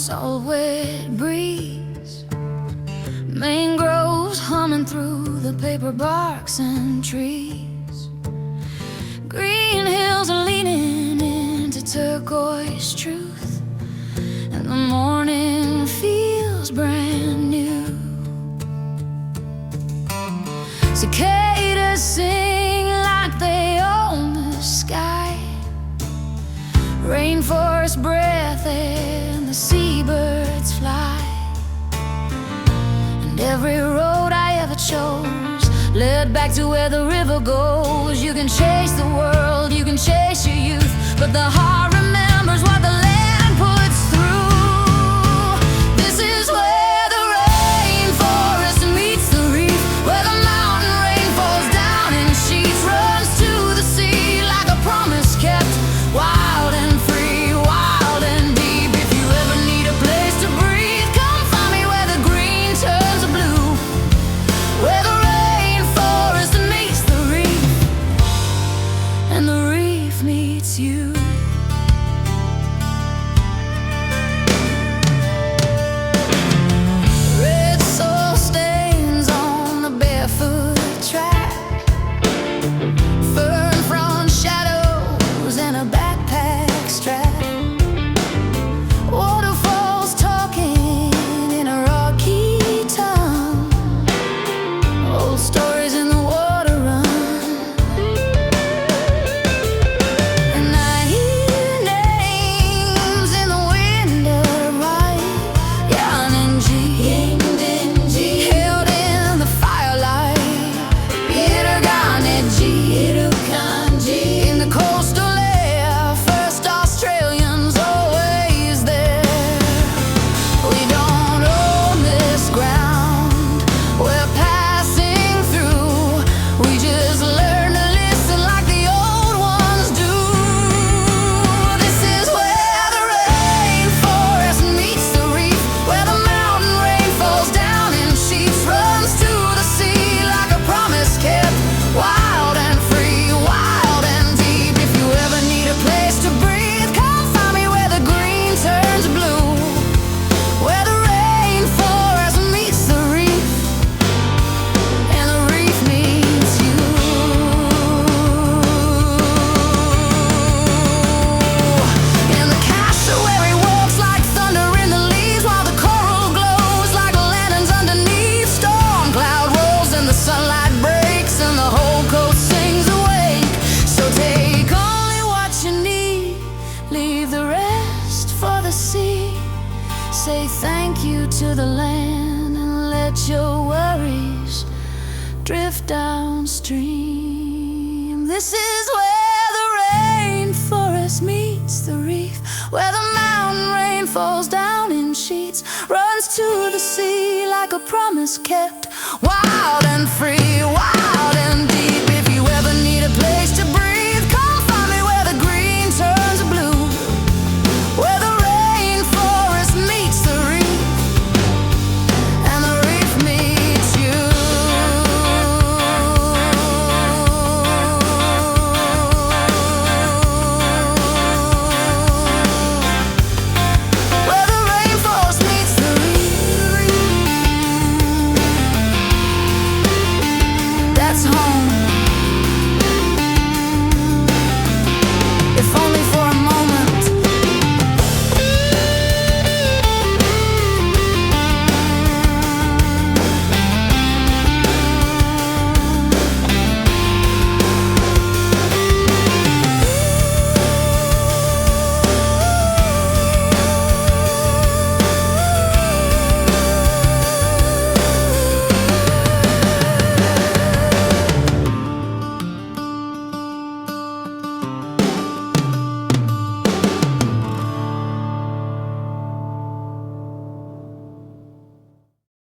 salt wet breeze, mangroves humming through the paperbarks and trees. Green hills are leaning into turquoise truth, and the morning feels brand new. Cicadas sing like they own the sky, rainforest breath and the seabirds fly. And every road I ever chose led back to where the river goes. You can chase the world, you can chase your youth, but the heart remembers what the land puts through. This is where the rainforest meets the reef, where the mountain rain falls down in sheets, runs to the sea like a promise kept, wild and free, wild and deep. If you ever need a place to breathe, come find me where the green turns blue, where the rainforest meets the reef, and the reef meets you. Red soil stains on the barefoot track, fern frond shadows and a backpack strap. Waterfalls talking in a rocky tongue, old stories in the water run. And I hear names in the window right, Yan and G, held in the firelight. In the coastal air, first Australians always there. We don't own this ground, we're passing through. We just learn to listen like the old ones do. This is where the rainforest meets the reef, where the mountain rain falls down in sheets, runs to the sea like a promise kept, wild and free, wild and deep. If you ever need a place to breathe, come find me where the green turns blue, where the rainforest meets the reef, and the reef meets you. And the cassowary walks like thunder in the leaves, while the coral glows like lanterns underneath. Storm cloud rolls and the sunlight breaks, and the whole coast sings awake. So take only what you need, leave the rest for the sea. Say thank you to the land and let your worries drift downstream. This is where the rainforest meets the reef, where the mountain rain falls down in sheets, runs to the sea like a promise kept, wild and free.